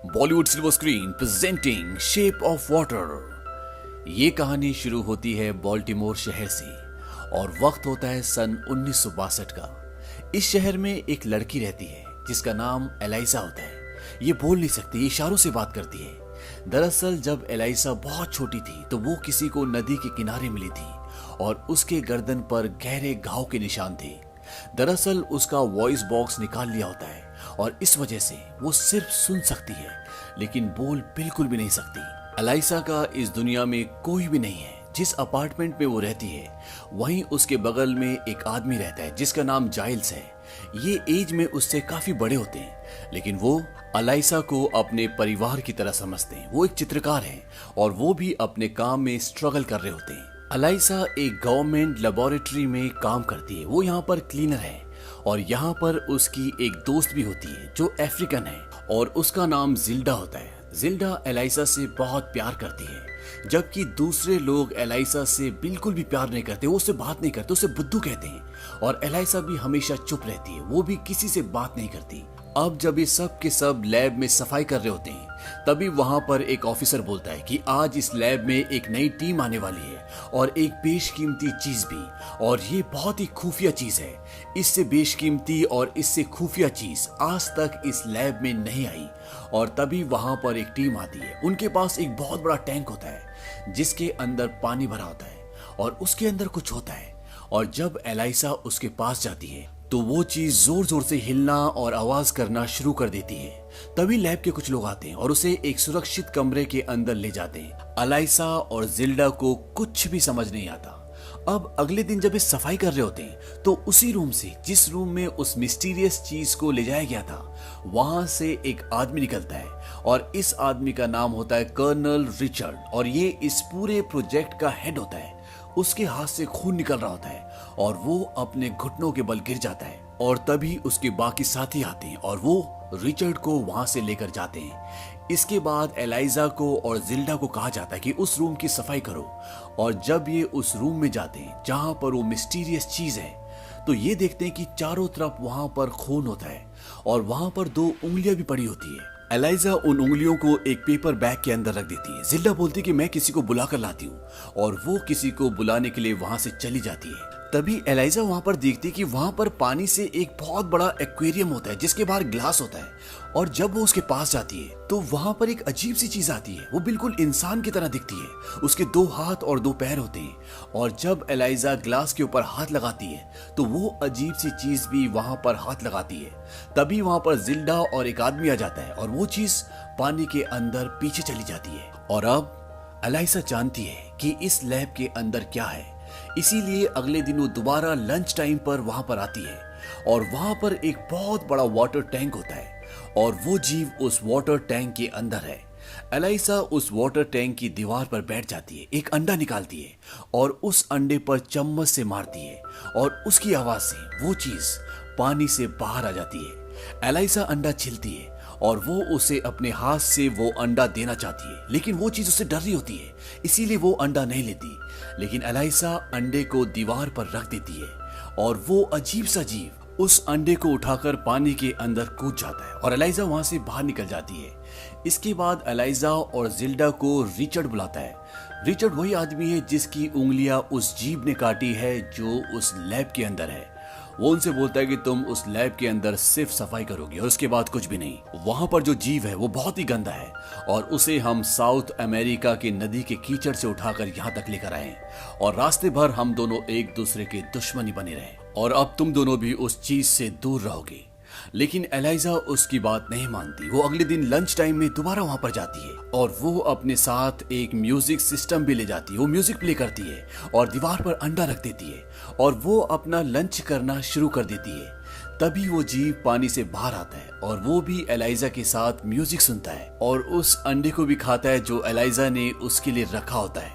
Bollywood silver screen presenting shape of water. ये कहानी शुरू होती है बॉल्टिमोर शहर से और वक्त होता है सन 1962 का। इस शहर में एक लड़की रहती है जिसका नाम एलाइजा होता है। ये बोल नहीं सकती, इशारों से बात करती है। दरअसल जब एलाइजा बहुत छोटी थी तो वो किसी को नदी के किनारे मिली थी और उसके गर्दन पर गहरे घाव के निशान थे। दरअसल उसका वॉइस बॉक्स निकाल लिया होता है और इस वजह से वो सिर्फ सुन सकती है लेकिन बोल बिल्कुल भी नहीं सकती। एलाइजा का इस दुनिया में कोई भी नहीं है। जिस अपार्टमेंट में वो रहती है वहीं उसके बगल में एक आदमी रहता है जिसका नाम जाइल्स है। ये एज में उससे काफी बड़े होते हैं लेकिन वो एलाइजा को अपने परिवार की तरह समझते हैं। वो एक चित्रकार है और वो भी अपने काम में स्ट्रगल कर रहे होते हैं। एलाइजा एक गवर्नमेंट लेबोरेटरी में काम करती है। वो यहाँ पर क्लीनर है और यहाँ पर उसकी एक दोस्त भी होती है जो अफ्रीकन है और उसका नाम जिल्डा होता है। जिल्डा एलाइजा से बहुत प्यार करती है जबकि दूसरे लोग एलाइजा से बिल्कुल भी प्यार नहीं करते। वो उससे बात नहीं करते, उसे बुद्धू कहते हैं और एलाइजा भी हमेशा चुप रहती है। वो भी किसी से बात नहीं करती। अब जब ये सब के सब लैब में सफाई कर रहे होते हैं तभी वहां पर एक ऑफिसर बोलता है कि आज इस लैब में एक नई टीम आने वाली है और एक बेशकीमती चीज भी, और ये बहुत ही खुफिया चीज है। इससे बेशकीमती और इससे खुफिया चीज आज तक इस लैब में नहीं आई। और तभी वहां पर एक टीम आती है। उनके पास एक बहुत बड़ा टैंक होता है जिसके अंदर पानी भरा होता है और उसके अंदर कुछ होता है। और जब एलाइजा उसके पास जाती है तो वो चीज जोर जोर से हिलना और आवाज करना शुरू कर देती है। तभी लैब के कुछ लोग आते हैं और उसे एक सुरक्षित कमरे के अंदर ले जाते हैं। एलाइजा और जिल्डा को कुछ भी समझ नहीं आता। अब अगले दिन जब ये सफाई कर रहे होते हैं तो उसी रूम से, जिस रूम में उस मिस्टीरियस चीज को ले जाया गया था, वहां से एक आदमी निकलता है और इस आदमी का नाम होता है कर्नल रिचर्ड और ये इस पूरे प्रोजेक्ट का हेड होता है। उसके हाथ से खून निकल रहा होता है और वो अपने घुटनों के बल गिर जाता है और तभी उसके बाकी साथी आते हैं और वो रिचर्ड को वहां से लेकर जाते हैं। इसके बाद एलाइजा को और जिल्डा को कहा जाता है कि उस रूम की सफाई करो। और जब ये उस रूम में जाते हैं जहां पर वो मिस्टीरियस चीज है तो ये देखते हैं कि चारों तरफ वहां पर खून होता है और वहां पर दो उंगलियां भी पड़ी होती है। एलाइजा उन उंगलियों को एक पेपर बैग के अंदर रख देती है। जिल्डा बोलती है कि मैं किसी को बुला कर लाती हूँ और वो किसी को बुलाने के लिए वहां से चली जाती है। तभी एलाइजा वहां पर देखती है कि वहां पर पानी से एक बहुत बड़ा एक्वेरियम होता है जिसके बाहर ग्लास होता है। और जब वो उसके पास जाती है तो वहां पर एक अजीब सी चीज आती है। वो बिल्कुल इंसान की तरह दिखती है। उसके 2 हाथ और 2 पैर होते हैं और जब एलाइजा ग्लास के ऊपर हाथ लगाती है तो वो अजीब सी चीज भी वहां पर हाथ लगाती है। तभी वहां पर जिल्डा और एक आदमी आ जाता है और वो चीज पानी के अंदर पीछे चली जाती है। और अब एलाइजा जानती है कि इस लैब के अंदर क्या है, इसीलिए अगले दिन वो दोबारा लंच टाइम पर वहां पर आती है और वहां पर एक बहुत बड़ा वाटर टैंक होता है और वो जीव उस वाटर टैंक के अंदर है। एलाइजा उस वाटर टैंक की दीवार पर बैठ जाती है, एक अंडा निकालती है और उस अंडे पर चम्मच से मारती है और उसकी आवाज से वो चीज पानी से बाहर आ जाती है। एलाइजा अंडा छिलती है और वो उसे अपने हाथ से वो अंडा देना चाहती है लेकिन वो चीज उससे डर रही होती है, इसीलिए वो अंडा नहीं लेती। लेकिन एलाइजा अंडे को दीवार पर रख देती है और वो अजीब सा जीव उस अंडे को उठाकर पानी के अंदर कूद जाता है और एलाइजा वहां से बाहर निकल जाती है। इसके बाद एलाइजा और जिल्डा को रिचर्ड बुलाता है। रिचर्ड वही आदमी है जिसकी उंगलियां उस जीव ने काटी है जो उस लैब के अंदर है। वो उनसे बोलता है कि तुम उस लैब के अंदर सिर्फ सफाई करोगे और उसके बाद कुछ भी नहीं। वहां पर जो जीव है वो बहुत ही गंदा है और उसे हम साउथ अमेरिका के नदी के कीचड़ से उठाकर यहाँ तक लेकर आए और रास्ते भर हम दोनों एक दूसरे के दुश्मनी बने रहे और अब तुम दोनों भी उस चीज से दूर रहोगे। लेकिन एलाइजा उसकी बात नहीं मानती। वो अगले दिन लंच टाइम में दोबारा वहां पर जाती है और वो अपने साथ एक म्यूजिक सिस्टम भी ले जाती है। वो म्यूजिक प्ले करती है और दीवार पर अंडा रख देती है और वो अपना लंच करना शुरू कर देती है। तभी वो जीव पानी से बाहर आता है और वो भी एलाइजा के साथ म्यूजिक सुनता है और उस अंडे को भी खाता है जो एलाइजा ने उसके लिए रखा होता है।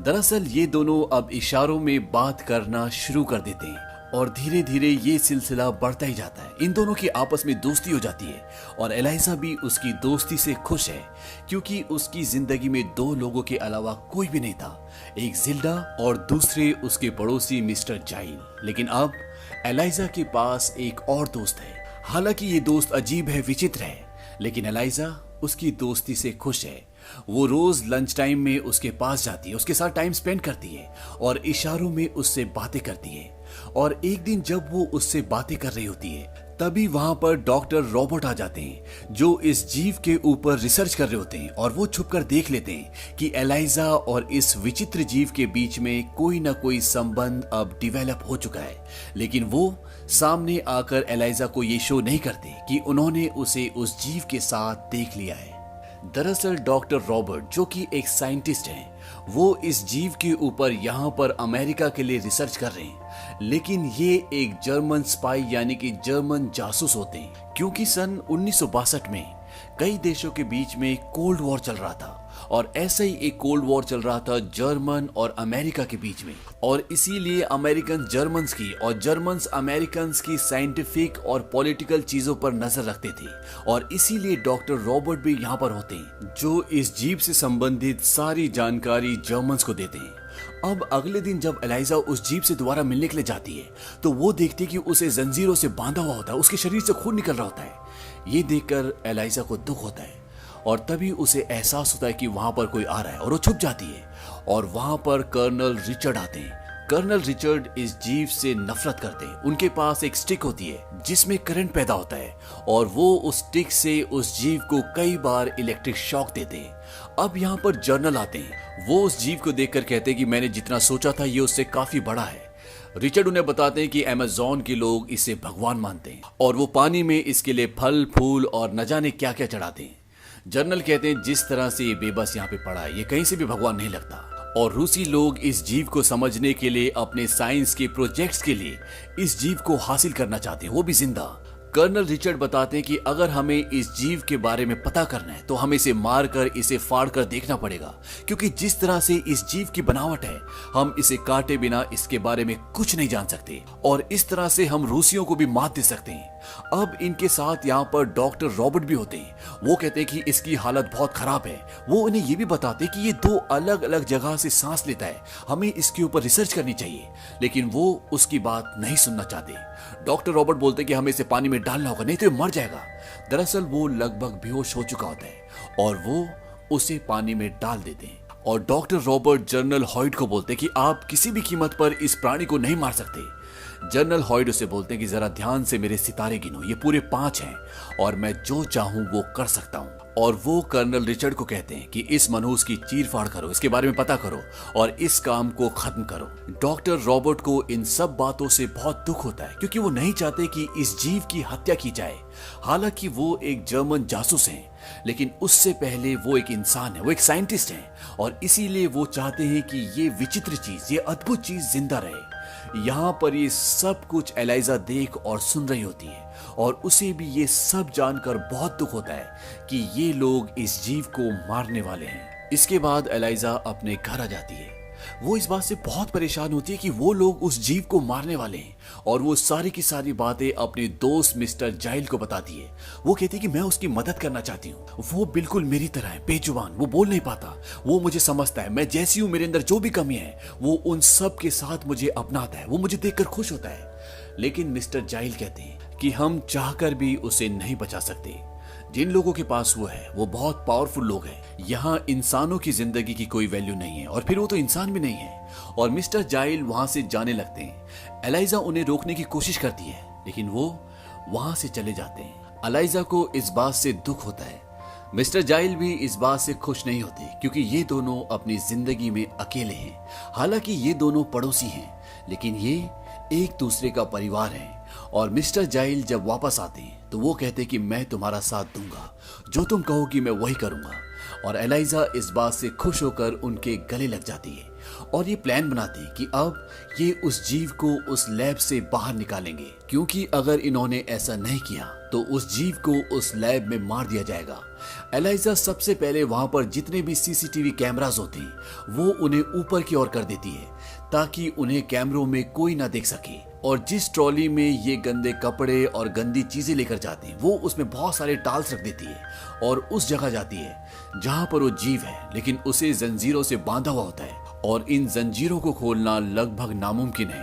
दरअसल ये दोनों अब इशारों में बात करना शुरू कर देते हैं और धीरे धीरे ये सिलसिला बढ़ता ही जाता है। इन दोनों की आपस में दोस्ती हो जाती है और एलाइजा भी उसकी दोस्ती से खुश है क्योंकि उसकी जिंदगी में 2 लोगों के अलावा कोई भी नहीं था, एक जिल्डा और दूसरे उसके पड़ोसी मिस्टर जाइल। लेकिन अब एलाइजा के पास एक और दोस्त है। हालांकि ये दोस्त अजीब है, विचित्र है, लेकिन एलाइजा उसकी दोस्ती से खुश है। वो रोज लंच टाइम में उसके पास जाती है, उसके साथ टाइम स्पेंड करती है और इशारों में उससे बातें करती है। और एक दिन जब वो उससे बातें कर रही होती है, तभी वहां पर डॉक्टर रॉबर्ट आ जाते हैं, जो इस जीव के ऊपर रिसर्च कर रहे होते हैं। और वो छुपकर देख लेते हैं कि एलाइजा और इस विचित्र जीव के बीच में कोई ना कोई संबंध अब डेवलप हो चुका है। लेकिन वो सामने आकर एलाइजा को ये शो नहीं करते कि उन्होंने उसे उस जीव के साथ देख लिया है। दरअसल डॉक्टर रॉबर्ट, जो कि एक साइंटिस्ट हैं, वो इस जीव के ऊपर यहाँ पर अमेरिका के लिए रिसर्च कर रहे हैं। लेकिन ये एक जर्मन स्पाई यानी कि जर्मन जासूस होते हैं, क्योंकि सन 1962 में कई देशों के बीच में कोल्ड वॉर चल रहा था। और ऐसे ही एक कोल्ड वॉर चल रहा था जर्मन और अमेरिका के बीच में। और इसीलिए अमेरिकन जर्मन्स की और जर्मन्स अमेरिकन्स की साइंटिफिक और पॉलिटिकल चीजों पर नजर रखते थे। और इसीलिए डॉक्टर रॉबर्ट भी यहाँ पर होते हैं, जो इस जीव से संबंधित सारी जानकारी जर्मन्स को देते हैं। अब अगले दिन जब एलाइजा उस जीव से दोबारा मिलने के लिए जाती है, तो वो देखती है कि उसे जंजीरों से बांधा हुआ होता है, उसके शरीर से खून निकल रहा होता है। ये देखकर एलाइजा को दुख होता है और तभी उसे एहसास होता है कि वहां पर कोई आ रहा है और वो छुप जाती है। और वहां पर कर्नल रिचर्ड आते हैं। कर्नल रिचर्ड इस जीव से नफरत करते हैं। उनके पास एक स्टिक होती है जिसमें करंट पैदा होता है और वो उस स्टिक से उस जीव को कई बार इलेक्ट्रिक शॉक देते हैं। अब यहाँ पर जर्नल आते हैं। वो उस जीव को देखकर कहते हैं कि मैंने जितना सोचा था ये उससे काफी बड़ा है। रिचर्ड उन्हें बताते हैं कि अमेज़न के लोग इसे भगवान मानते हैं और वो पानी में इसके लिए फल फूल और न जाने क्या क्या चढ़ाते हैं। जर्नल कहते हैं जिस तरह से ये बेबस यहाँ पे पड़ा है, ये कहीं से भी भगवान नहीं लगता। और रूसी लोग इस जीव को समझने के लिए अपने साइंस के प्रोजेक्ट्स के लिए इस जीव को हासिल करना चाहते हैं, वो भी जिंदा। कर्नल रिचर्ड बताते हैं कि अगर हमें इस जीव के बारे में पता करना है तो हमें इसे मारकर इसे फाड़कर देखना पड़ेगा, क्योंकि जिस तरह से इस जीव की बनावट है, हम इसे काटे बिना इसके बारे में कुछ नहीं जान सकते। और इस तरह से हम रूसियों को भी मात दे सकते हैं। अब इनके साथ यहाँ पर डॉक्टर रॉबर्ट भी होते हैं। वो कहते हैं कि इसकी हालत बहुत खराब है। वो उन्हें ये भी बताते हैं कि ये 2 अलग अलग जगह से सांस लेता है, हमें इसके ऊपर रिसर्च करनी चाहिए। लेकिन वो उसकी बात नहीं सुनना चाहते। डॉक्टर रॉबर्ट बोलते हैं कि हमें इसे पानी में डालना होगा, नहीं तो ये मर जाएगा। दरअसल वो लगभग बेहोश हो चुका होता है और वो उसे पानी में डाल देते हैं। और डॉक्टर रॉबर्ट जनरल हॉयड को बोलते हैं कि आप किसी भी कीमत पर इस प्राणी को नहीं मार सकते। जनरल हॉयड उसे बोलते हैं कि जरा ध्यान से मेरे सितारे गिनो, ये पूरे 5 हैं और मैं जो चाहूं वो कर सकता हूं। और वो कर्नल रिचर्ड को कहते हैं कि इस मनहूस की चीर फाड़ करो, इसके बारे में पता करो और इस काम को खत्म करो। डॉक्टर रॉबर्ट को इन सब बातों से बहुत दुख होता है, क्योंकि वो नहीं चाहते कि इस जीव की हत्या की जाए। हालांकि वो एक जर्मन जासूस हैं, लेकिन उससे पहले वो एक इंसान है, वो एक साइंटिस्ट हैं। और इसीलिए वो चाहते हैं कि ये विचित्र चीज, ये अद्भुत चीज जिंदा रहे। यहाँ पर ये सब कुछ एलाइजा देख और सुन रही होती है और उसे भी ये सब जानकर बहुत दुख होता है कि ये लोग इस जीव को मारने वाले हैं। इसके बाद एलाइजा अपने घर आ जाती है। वो इस बात से बहुत परेशान होती है कि वो लोग उस जीव को मारने वाले हैं और वो सारी की सारी बातें अपने दोस्त मिस्टर जाइल को बताती है। वो कहती है कि मैं उसकी मदद करना चाहती हूँ। वो बिल्कुल मेरी तरह है, बेजुबान, वो बोल नहीं पाता, वो मुझे समझता है, मैं जैसी हूँ, मेरे अंदर जो भी कमी है वो उन सब के साथ मुझे अपनाता है, वो मुझे देखकर खुश होता है। लेकिन मिस्टर जाइल कहते हैं कि हम चाहकर भी उसे नहीं बचा सकते। जिन लोगों के पास वो है वो बहुत पावरफुल लोग हैं। यहाँ इंसानों की जिंदगी की कोई वैल्यू नहीं है और फिर वो तो इंसान भी नहीं है। और मिस्टर जाइल वहां से जाने लगते हैं। एलाइजा उन्हें रोकने की कोशिश करती है, लेकिन वो वहां से चले जाते हैं। एलाइजा को इस बात से दुख होता है। मिस्टर जाइल भी इस बात से खुश नहीं होते, क्योंकि ये दोनों अपनी जिंदगी में अकेले हैं। हालांकि ये दोनों पड़ोसी हैं, लेकिन ये एक दूसरे का परिवार है। और मिस्टर जाइल जब वापस आते हैं तो वो कहते हैं कि मैं तुम्हारा साथ दूंगा, जो तुम कहोगी मैं वही करूंगा। और एलाइजा इस बात से खुश होकर उनके गले लग जाती है और ये प्लान बनाती है कि अब ये उस जीव को उस लैब से बाहर निकालेंगे, क्योंकि अगर इन्होंने ऐसा नहीं किया तो उस जीव को उस लैब में मार दिया जाएगा। एलाइजा सबसे पहले वहां पर जितने भी सीसीटीवी कैमरास होते हैं वो उन्हें ऊपर की ओर कर देती है, ताकि उन्हें कैमरों में कोई ना देख सके। और जिस ट्रॉली में ये गंदे कपड़े और गंदी चीजें लेकर जाते हैं वो उसमें बहुत सारे टाल्स रख देती है और उस जगह जाती है जहां पर वो जीव है, लेकिन उसे जंजीरों से बांधा हुआ होता है और इन जंजीरों को खोलना लगभग नामुमकिन है।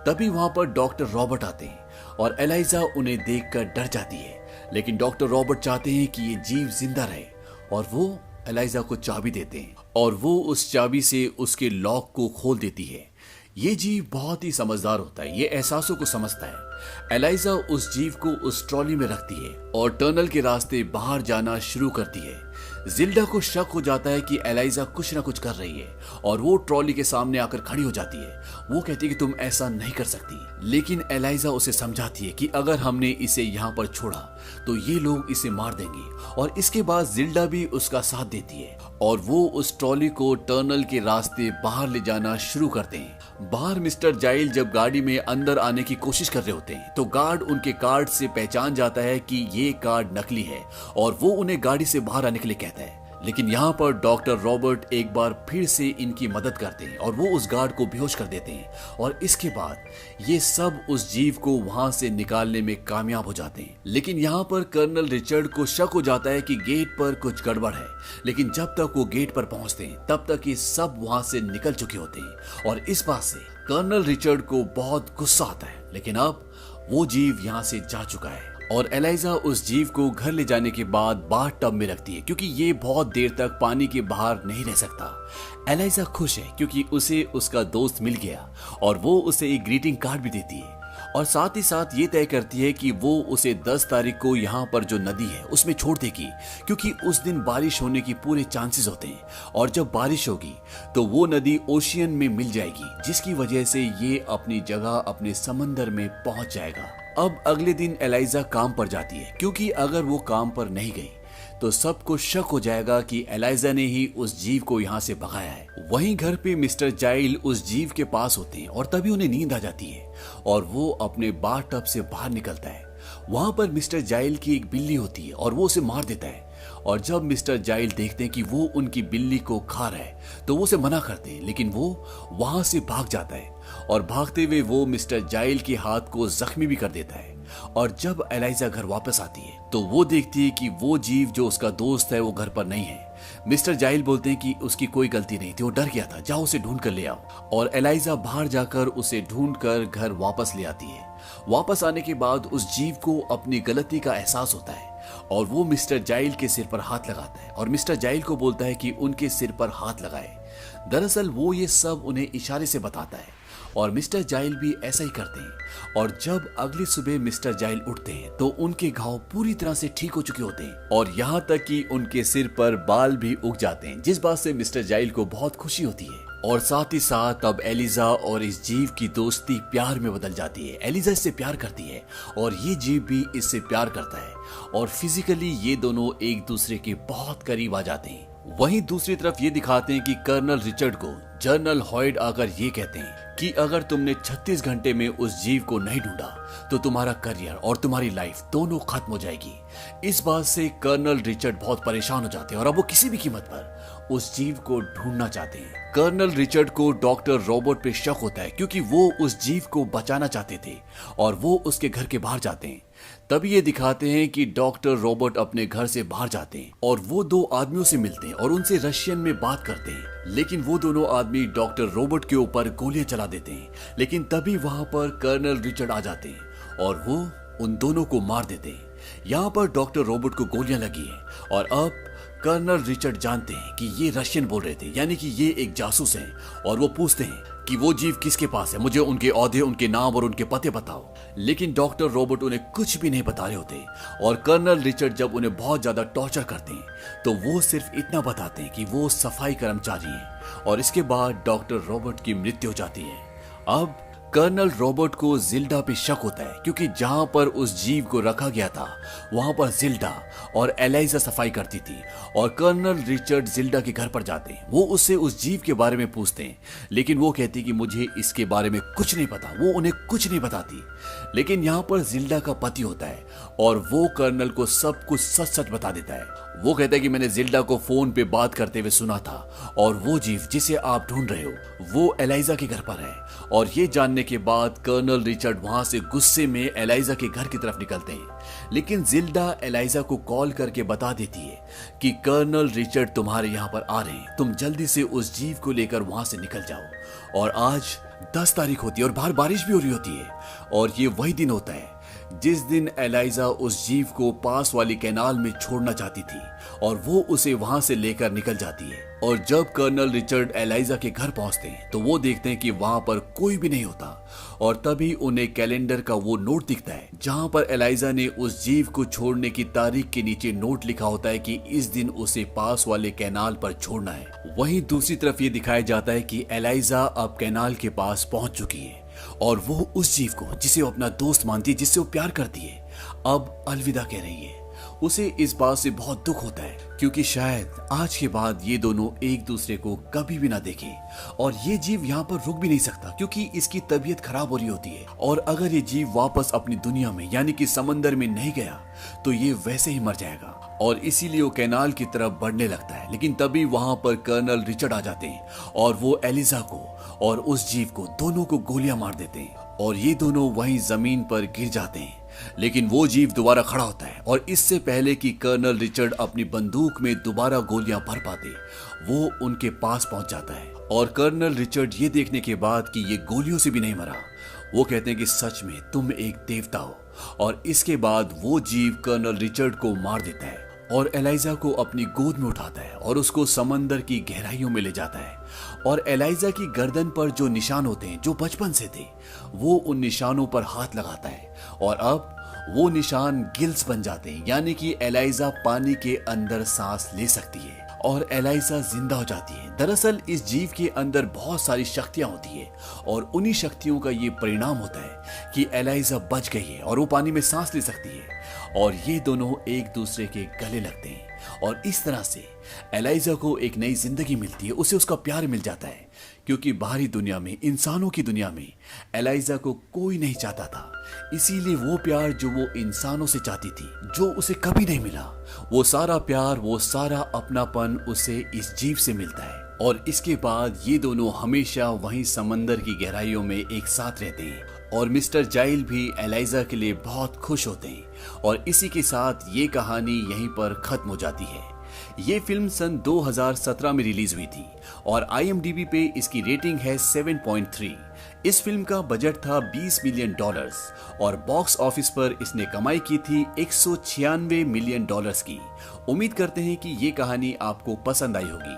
तभी वहां पर डॉक्टर रॉबर्ट आते हैं और एलाइजा उन्हें देखकर डर जाती है, लेकिन डॉक्टर रॉबर्ट चाहते हैं कि ये जीव जिंदा रहे और वो एलाइजा को चाबी देते हैं और वो उस चाबी से उसके लॉक को खोल देती है। ये जीव बहुत ही समझदार होता है, ये एहसासों को समझता है। एलाइजा उस जीव को उस ट्रॉली में रखती है और टनल के रास्ते बाहर जाना शुरू करती है। जिल्डा को शक हो जाता है कि एलाइजा कुछ ना कुछ कर रही है और वो ट्रॉली के सामने आकर खड़ी हो जाती है। वो कहती है कि तुम ऐसा नहीं कर सकती, लेकिन एलाइजा उसे समझाती है कि अगर हमने इसे यहाँ पर छोड़ा तो ये लोग इसे मार देंगे। और इसके बाद जिल्डा भी उसका साथ देती है और वो उस ट्रॉली को टनल के रास्ते बाहर ले जाना शुरू करते हैं। बाहर मिस्टर जाइल जब गाड़ी में अंदर आने की कोशिश कर रहे होते हैं तो गार्ड उनके कार्ड से पहचान जाता है कि ये कार्ड नकली है और वो उन्हें गाड़ी से बाहर आने के लिए कहता है। लेकिन यहाँ पर डॉक्टर रॉबर्ट एक बार फिर से इनकी मदद करते हैं और वो उस गार्ड को बेहोश कर देते हैं और इसके बाद ये सब उस जीव को वहां से निकालने में कामयाब हो जाते हैं। लेकिन यहाँ पर कर्नल रिचर्ड को शक हो जाता है कि गेट पर कुछ गड़बड़ है, लेकिन जब तक वो गेट पर पहुंचते हैं तब तक ये सब वहां से निकल चुके होते हैं और इस बात से कर्नल रिचर्ड को बहुत गुस्सा आता है। लेकिन अब वो जीव यहाँ से जा चुका है और एलाइजा उस जीव को घर ले जाने के बाद बाथ टब में रखती है क्योंकि ये बहुत देर तक पानी के बाहर नहीं रह सकता। एलाइजा खुश है क्योंकि उसे उसका दोस्त मिल गया और वो उसे एक ग्रीटिंग कार्ड भी देती है और साथ ही साथ ये तय करती है कि वो उसे 10 तारीख को यहाँ पर जो नदी है उसमें छोड़ देगी क्योंकि उस दिन बारिश होने की पूरे चांसेस होते हैं और जब बारिश होगी तो वो नदी ओशियन में मिल जाएगी, जिसकी वजह से ये अपनी जगह अपने समंदर में पहुंच जाएगा। अब अगले दिन एलाइजा काम पर जाती है क्योंकि अगर वो काम पर नहीं गई तो सबको शक हो जाएगा कि एलाइजा ने ही उस जीव को यहाँ से भगाया है। वहीं घर पे मिस्टर जाइल उस जीव के पास होते हैं और तभी उन्हें नींद आ जाती है और वो अपने बाथ टब से बाहर निकलता है। वहां पर मिस्टर जाइल की एक बिल्ली होती है और वो उसे मार देता है और जब मिस्टर जाइल देखते हैं कि वो उनकी बिल्ली को खा रहा है तो वो उसे मना करते हैं, लेकिन वो वहां से भाग जाता है और भागते हुए वो मिस्टर जाइल के हाथ को जख्मी भी कर देता है। और जब एलाइजा घर वापस आती है तो वो देखती है कि वो जीव जो उसका दोस्त है वो घर पर नहीं है। मिस्टर जाइल बोलते हैं कि उसकी कोई गलती नहीं थी, वो डर गया था, जाओ उसे ढूंढ कर ले आओ। और एलाइजा बाहर जाकर उसे ढूंढ कर घर वापस ले आती है। वापस आने के बाद उस जीव को अपनी गलती का एहसास होता है और वो मिस्टर जाइल के सिर पर हाथ लगाता है और मिस्टर जाइल को बोलता है कि उनके सिर पर हाथ लगाए। दरअसल वो ये सब उन्हें इशारे से बताता है और मिस्टर जाइल भी ऐसा ही करते हैं। और जब अगली सुबह मिस्टर जाइल उठते हैं तो उनके घाव पूरी तरह से ठीक हो चुके होते हैं और यहाँ तक कि उनके सिर पर बाल भी उग जाते हैं, जिस बात से मिस्टर जाइल को बहुत खुशी होती है। और साथ ही साथ अब एलिजा और इस जीव की दोस्ती प्यार में बदल जाती है। एलिजा इससे प्यार करती है और ये जीव भी इससे प्यार करता है और फिजिकली ये दोनों एक दूसरे के बहुत करीब आ जाते हैं। वहीं दूसरी तरफ ये दिखाते हैं कि कर्नल रिचर्ड को जनरल हॉयड आकर ये कहते हैं कि अगर तुमने 36 घंटे में उस जीव को नहीं ढूंढा तो तुम्हारा करियर और तुम्हारी लाइफ दोनों खत्म हो जाएगी। इस बात से कर्नल रिचर्ड बहुत परेशान हो जाते हैं और अब वो किसी भी कीमत पर उस जीव को ढूंढना चाहते हैं। कर्नल रिचर्ड को डॉक्टर रॉबर्ट पे शक होता है क्योंकि वो उस जीव को बचाना चाहते थे और वो उसके घर के बाहर जाते हैं। तभी ये दिखाते हैं कि डॉक्टर रॉबर्ट अपने घर से बाहर जाते हैं और वो दो आदमियों से मिलते हैं और उनसे रशियन में बात करते हैं, लेकिन वो दोनों आदमी डॉक्टर रॉबर्ट के ऊपर गोलियां चला देते हैं। लेकिन तभी वहां पर कर्नल रिचर्ड आ जाते हैं और वो उन दोनों को मार देते हैं। यहाँ पर डॉक्टर रॉबर्ट को गोलियां लगी है और अब कर्नल रिचर्ड जानते हैं कि ये रशियन बोल रहे थे, यानी कि ये एक जासूस हैं और वो पूछते हैं कि वो जीव किसके पास है, मुझे उनके औहदे, उनके नाम और उनके पते बताओ। लेकिन डॉक्टर रॉबर्ट उन्हें कुछ भी नहीं बता रहे होते और कर्नल रिचर्ड जब उन्हें बहुत ज्यादा टॉर्चर करते हैं तो वो सिर्फ इतना बताते हैं कि वो सफाई कर्मचारी हैं और इसके बाद डॉक्टर रॉबर्ट की मृत्यु हो जाती है। अब कर्नल रॉबर्ट को जिल्डा पे शक होता है क्योंकि जहां पर उस जीव को रखा गया था वहां पर जिल्डा और एलाइजा सफाई करती थी और कर्नल रिचर्ड जिल्डा के घर पर जाते हैं। वो उससे उस जीव के बारे में पूछते हैं, लेकिन वो कहती कि मुझे इसके बारे में कुछ नहीं पता, वो उन्हें कुछ नहीं बताती। लेकिन यहाँ पर जिल्डा का पति होता है और वो कर्नल को सब कुछ सच सच बता देता है। वो कहता है कि मैंने जिल्डा को फोन पे बात करते हुए सुना था और वो जीव जिसे आप ढूंढ रहे हो वो एलाइजा के घर पर है। और ये जानने के बाद कर्नल रिचर्ड वहां से गुस्से में एलाइजा के घर की तरफ निकलते हैं, लेकिन जिल्डा एलाइजा को कॉल करके बता देती है कि कर्नल रिचर्ड तुम्हारे यहाँ पर आ रहे हैं, तुम जल्दी से उस जीव को लेकर वहां से निकल जाओ। और आज 10 तारीख होती है और बाहर बारिश भी हो रही होती है और ये वही दिन होता है जिस दिन एलाइजा उस जीव को पास वाली कैनाल में छोड़ना चाहती थी और वो उसे वहां से लेकर निकल जाती है। और जब कर्नल रिचर्ड एलाइजा के घर पहुंचते हैं तो वो देखते हैं कि वहां पर कोई भी नहीं होता और तभी उन्हें कैलेंडर का वो नोट दिखता है जहां पर एलाइजा ने उस जीव को छोड़ने की तारीख के नीचे नोट लिखा होता है कि इस दिन उसे पास वाले कैनाल पर छोड़ना है। वहीं दूसरी तरफ ये दिखाया जाता है कि एलाइजा अब कैनाल के पास पहुंच चुकी है और वो उस जीव को जिसे वो अपना दोस्त मानती है, जिससे वो प्यार करती है, अब अलविदा कह रही है। उसे इस बात से बहुत दुख होता है क्योंकि शायद आज के बाद ये दोनों एक दूसरे को कभी भी ना देखें और ये जीव यहाँ पर रुक भी नहीं सकता क्योंकि इसकी तबीयत खराब हो रही होती है और अगर ये जीव वापस अपनी दुनिया में यानी कि समंदर में नहीं गया तो ये वैसे ही मर जाएगा और इसीलिए वो कैनाल की तरफ बढ़ने लगता है। लेकिन तभी वहां पर कर्नल रिचर्ड आ जाते हैं और वो एलिजा को और उस जीव को दोनों को गोलियां मार देते हैं और ये दोनों वहीं जमीन पर गिर जाते हैं। लेकिन वो जीव दोबारा खड़ा होता है और इससे पहले कि कर्नल रिचर्ड अपनी बंदूक में दोबारा गोलियां भर पाते वो उनके पास पहुंच जाता है और कर्नल रिचर्ड ये देखने के बाद कि ये गोलियों से भी नहीं मरा, वो कहते हैं कि सच में तुम एक देवता हो। और इसके बाद वो जीव कर्नल रिचर्ड को मार देता है और एलाइजा को अपनी गोद में उठाता है और उसको समंदर की गहराइयों में ले जाता है और एलाइजा की गर्दन पर जो निशान होते हैं जो बचपन से थे वो उन निशानों पर हाथ लगाता है और अब वो निशान गिल्स बन जाते हैं यानी कि एलाइजा पानी के अंदर सांस ले सकती है और एलाइजा जिंदा हो जाती है। दरअसल इस जीव के अंदर बहुत सारी शक्तियां होती है और उन्हीं शक्तियों का ये परिणाम होता है कि एलाइजा बच गई है और वो पानी में सांस ले सकती है और ये दोनों एक दूसरे के गले लगते हैं और इस तरह से एलाइजा को एक नई जिंदगी मिलती है, उसे उसका प्यार मिल जाता है क्योंकि बाहरी दुनिया में, इंसानों की दुनिया में एलाइजा को कोई नहीं चाहता था। इसीलिए वो प्यार जो वो इंसानों से चाहती थी, जो उसे कभी नहीं मिला, वो सारा प्यार, वो सारा अपनापन उसे इस जीव से मिलता है। और इसके बाद ये दोनों हमेशा वहीं समंदर की गहराइयों में एक साथ रहते हैं और मिस्टर जाइल भी एलाइजा के लिए बहुत खुश होते हैं और इसी के साथ ये कहानी यहीं पर खत्म हो जाती है। ये फिल्म सन 2017 में रिलीज हुई थी और IMDb पे इसकी रेटिंग है 7.3। इस फिल्म का बजट था $20 मिलियन और बॉक्स ऑफिस पर इसने कमाई की थी $196 मिलियन की। उम्मीद करते हैं कि ये कहानी आपको पसंद आई होगी।